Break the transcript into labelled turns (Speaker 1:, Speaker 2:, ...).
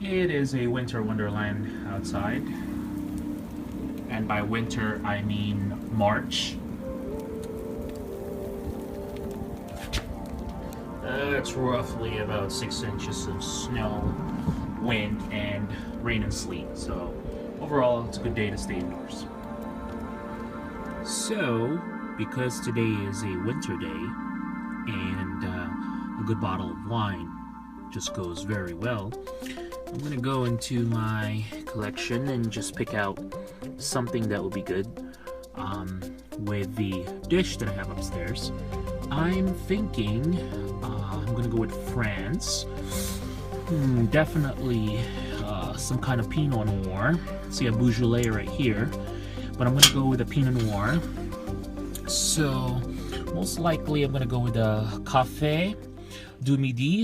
Speaker 1: It is a winter wonderland outside. And by winter, I mean March. It's roughly about 6 inches of snow, wind, and rain and sleet. So overall, it's a good day to stay indoors. So, because today is a winter day, and a good bottle of wine just goes very well, I'm gonna go into my collection and just pick out something that would be good with the dish that I have upstairs. I'm thinking I'm gonna go with France. Definitely some kind of Pinot Noir. See a Beaujolais right here, but I'm gonna go with a Pinot Noir. So most likely I'm gonna go with a Café du Midi